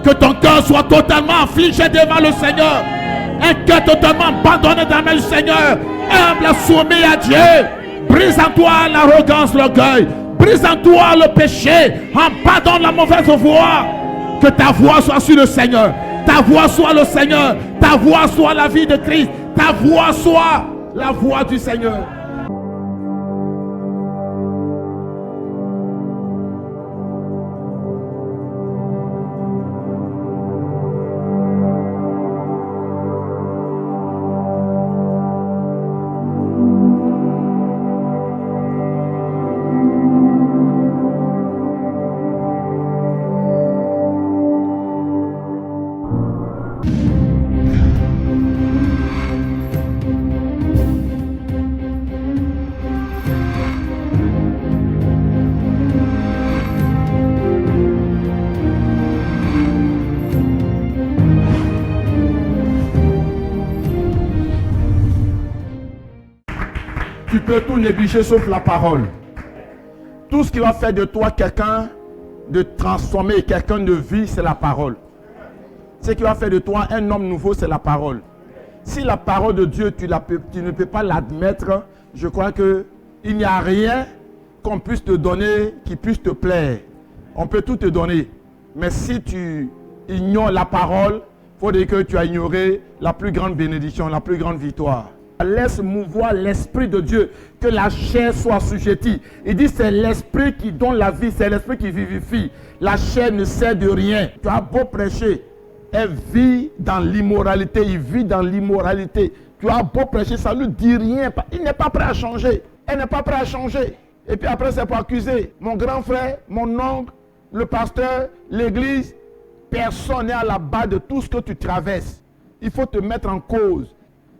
Que ton cœur soit totalement affligé devant le Seigneur. Un cœur totalement abandonné dans la main du Seigneur. Humble, soumis à Dieu. Brise en toi l'arrogance, l'orgueil. Brise en toi le péché. Pardonne la mauvaise voix. Que ta voix soit sur le Seigneur. Ta voix soit le Seigneur. Ta voix soit la vie de Christ. Ta voix soit la voix du Seigneur. Tu peux tout négliger sauf la parole. Tout ce qui va faire de toi quelqu'un de transformé, quelqu'un de vie, c'est la parole. Ce qui va faire de toi un homme nouveau, c'est la parole. Si la parole de Dieu, tu ne peux pas l'admettre, je crois qu'il n'y a rien qu'on puisse te donner qui puisse te plaire. On peut tout te donner. Mais si tu ignores la parole, il faut dire que tu as ignoré la plus grande bénédiction, la plus grande victoire. Laisse mouvoir l'Esprit de Dieu, que la chair soit assujettie. Il dit c'est l'Esprit qui donne la vie, c'est l'Esprit qui vivifie. La chair ne sert de rien. Tu as beau prêcher, elle vit dans l'immoralité, il vit dans l'immoralité. Tu as beau prêcher, ça ne lui dit rien. Il n'est pas prêt à changer. Elle n'est pas prête à changer. Et puis après, c'est pour accuser mon grand frère, mon oncle, le pasteur, l'église. Personne n'est à la base de tout ce que tu traverses. Il faut te mettre en cause.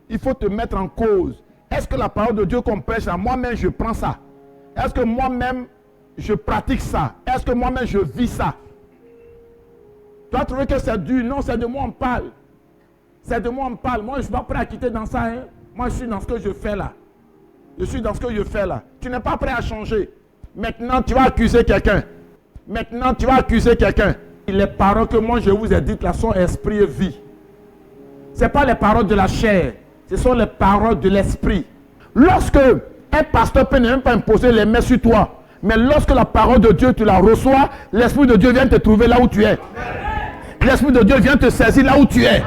Il faut te mettre en cause. Est-ce que la parole de Dieu qu'on prêche, moi-même je prends ça? Est-ce que moi-même je pratique ça? Est-ce que moi-même je vis ça? Tu as trouvé que c'est dur? Non, c'est de moi on parle. C'est de moi on parle. Moi je ne suis pas prêt à quitter dans ça. Hein? Moi je suis dans ce que je fais là. Je suis dans ce que je fais là. Tu n'es pas prêt à changer. Maintenant tu vas accuser quelqu'un. Maintenant tu vas accuser quelqu'un. Les paroles que moi je vous ai dites là sont esprit et vie. Ce n'est pas les paroles de la chair. Ce sont les paroles de l'esprit. Lorsque un pasteur peut ne même pas imposer les mains sur toi, mais lorsque la parole de Dieu, tu la reçois, l'Esprit de Dieu vient te trouver là où tu es. L'Esprit de Dieu vient te saisir là où tu es.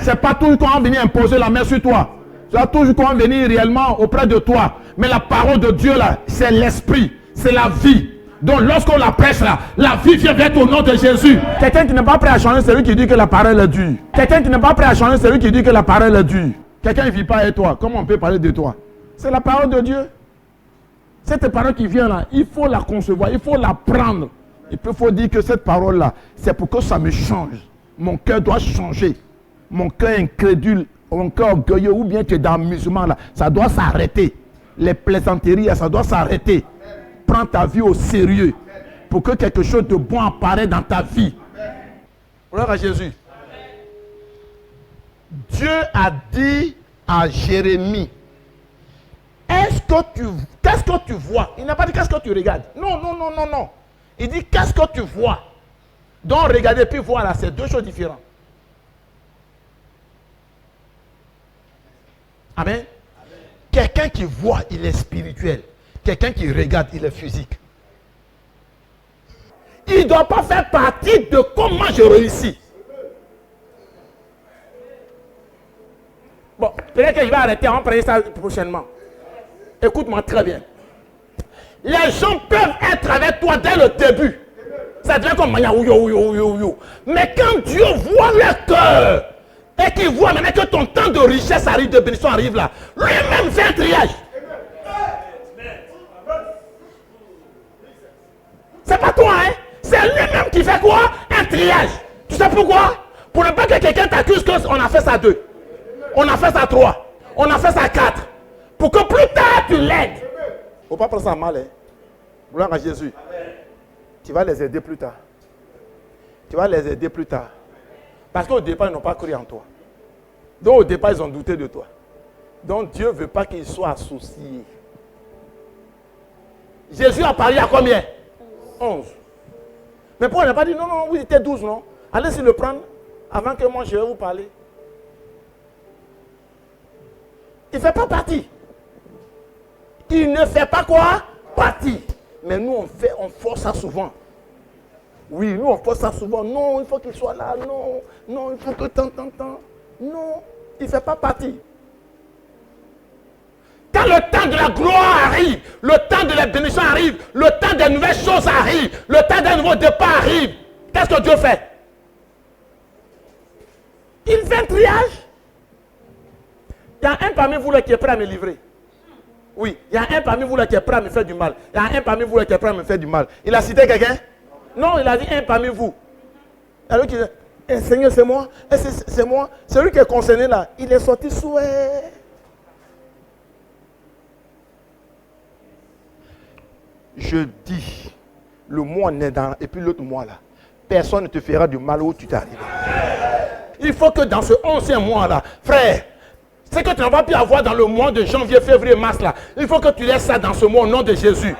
Ce n'est pas toujours qu'on va venir imposer la main sur toi. C'est toujours qu'on va venir réellement auprès de toi. Mais la parole de Dieu là, c'est l'esprit, c'est la vie. Donc lorsqu'on la prêche là, la vie vient vers au nom de Jésus. Quelqu'un qui n'est pas prêt à changer, c'est lui qui dit que la parole est dure. Quelqu'un qui n'est pas prêt à changer, c'est lui qui dit que la parole est dure. Quelqu'un ne vit pas avec toi. Comment on peut parler de toi? C'est la parole de Dieu. Cette parole qui vient là, il faut la concevoir, il faut la prendre. Il faut dire que cette parole là, c'est pour que ça me change. Mon cœur doit changer. Mon cœur incrédule, mon cœur orgueilleux, ou bien que dans le musulman là, ça doit s'arrêter. Les plaisanteries, ça doit s'arrêter. Prends ta vie au sérieux pour que quelque chose de bon apparaisse dans ta vie. Gloire à Jésus. Dieu a dit à Jérémie, qu'est-ce que tu vois? Il n'a pas dit qu'est-ce que tu regardes. Non. Il dit qu'est-ce que tu vois? Donc regarder puis voir là, c'est deux choses différentes. Amen. Quelqu'un qui voit, il est spirituel. Quelqu'un qui regarde, il est physique. Il ne doit pas faire partie de comment je réussis. Bon, peut-être que je vais arrêter, on va parler ça prochainement. Écoute-moi très bien. Les gens peuvent être avec toi dès le début. Ça devient comme yo. Mais quand Dieu voit leur cœur et qu'il voit maintenant que ton temps de richesse arrive, de bénédiction arrive là, lui-même fait un triage. C'est pas toi, hein? C'est lui-même qui fait quoi? Un triage. Tu sais pourquoi? Pour ne pas que quelqu'un t'accuse qu'on a fait ça 2. On a fait ça 3. On a fait ça 4. Pour que plus tard tu l'aides. Faut pas prendre ça mal, hein? Gloire à Jésus. Tu vas les aider plus tard. Tu vas les aider plus tard. Parce qu'au départ, ils n'ont pas cru en toi. Donc au départ, ils ont douté de toi. Donc Dieu ne veut pas qu'ils soient associés. Jésus a parlé à combien? 11. Mais pourquoi il n'a pas dit non, vous étiez 12, non? Allez-y le prendre avant que moi je vais vous parler. Il ne fait pas partie. Il ne fait pas quoi? Partie. Mais nous on force ça souvent. Oui, nous on force ça souvent. Non, il faut qu'il soit là. Non, non, il faut que tant. Non, il ne fait pas partie. Quand le temps de la gloire arrive, le temps de la bénédiction arrive, le temps des nouvelles choses arrive, le temps d'un nouveau départ arrive, qu'est-ce que Dieu fait? Il fait un triage. Il y a un parmi vous là qui est prêt à me livrer. Oui, il y a un parmi vous là qui est prêt à me faire du mal. Il y a un parmi vous là qui est prêt à me faire du mal. Il a cité quelqu'un? Non, il a dit un parmi vous. Alors qu'il dit, Seigneur, c'est moi. C'est moi. Celui qui est concerné là, il est sorti souhait. Je dis, le mois n'est dans, et puis l'autre mois là, personne ne te fera du mal où tu t'es arrivé. Il faut que dans ce 11e mois là, frère, ce que tu ne vas plus avoir dans le mois de janvier, février, mars là, il faut que tu laisses ça dans ce mois au nom de Jésus.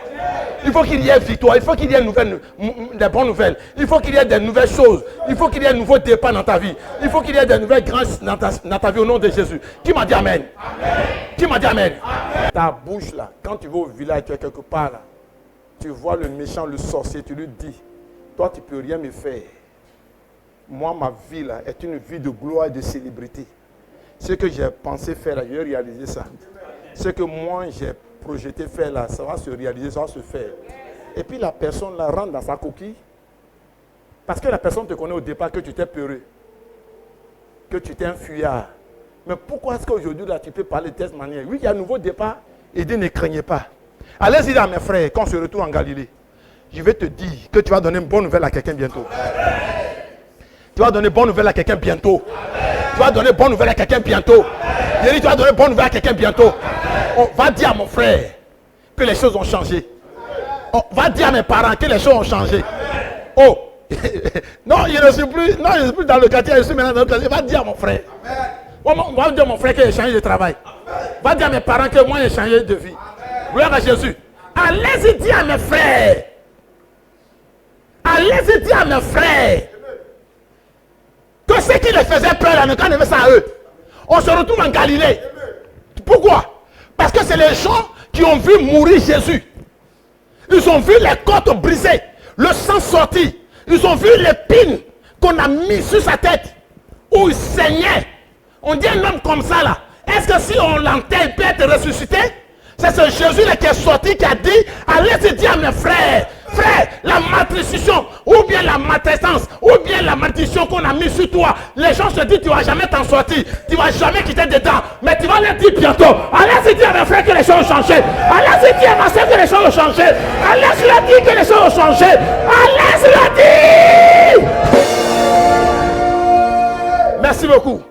Il faut qu'il y ait victoire, il faut qu'il y ait des bonnes nouvelles, il faut qu'il y ait des nouvelles choses, il faut qu'il y ait un nouveau départ dans ta vie, il faut qu'il y ait des nouvelles grâces dans ta vie au nom de Jésus. Qui m'a dit amen? Amen. Qui m'a dit amen? Amen. Ta bouche là, quand tu vas au village, tu es quelque part là, tu vois le méchant, le sorcier, tu lui dis, toi tu ne peux rien me faire. Moi, ma vie là est une vie de gloire et de célébrité. Ce que j'ai pensé faire là, je vais réaliser ça. Ce que moi j'ai projeté faire là, ça va se réaliser, ça va se faire. Et puis la personne là rentre dans sa coquille. Parce que la personne te connaît au départ que tu étais peureux. Que tu étais un fuyard. Mais pourquoi est-ce qu'aujourd'hui là tu peux parler de cette manière? Oui, il y a un nouveau départ. Et dit ne craignez pas. Allez-y à mes frères, quand on se retrouve en Galilée, je vais te dire que tu vas donner une bonne nouvelle à quelqu'un bientôt. Tu vas donner une bonne nouvelle à quelqu'un bientôt. Tu vas donner une bonne nouvelle à quelqu'un bientôt. Je dis, tu vas donner une bonne nouvelle à quelqu'un bientôt. On va dire à mon frère que les choses ont changé. On va dire à mes parents que les choses ont changé. Oh, non, je ne suis plus dans le quartier, je suis maintenant dans le quartier. Va dire à mon frère. On va dire à mon frère qu'il a changé de travail. Va dire à mes parents que moi j'ai changé de vie. Gloire à Jésus. Allez-y dire à mes frères. Allez-y dire à mes frères que ce qui les faisait peur là, ne connaissait ça à eux. On se retrouve en Galilée. Pourquoi? Parce que c'est les gens qui ont vu mourir Jésus. Ils ont vu les côtes brisées, le sang sorti. Ils ont vu l'épine qu'on a mis sur sa tête, où il saignait. On dit un homme comme ça là. Est-ce que si on l'enterre, il peut être ressuscité? C'est ce Jésus là qui est sorti, qui a dit, allez dire à mes frères, frère, la matricition, ou bien la maltraitance, ou bien la malédiction qu'on a mis sur toi, les gens se disent, tu ne vas jamais t'en sortir, tu ne vas jamais quitter dedans, mais tu vas leur dire bientôt, allez dire à mes frères que les choses ont changé, allez dire à ma soeur que les choses ont changé, allez leur dire que les choses ont changé, allez leur dire. Merci beaucoup.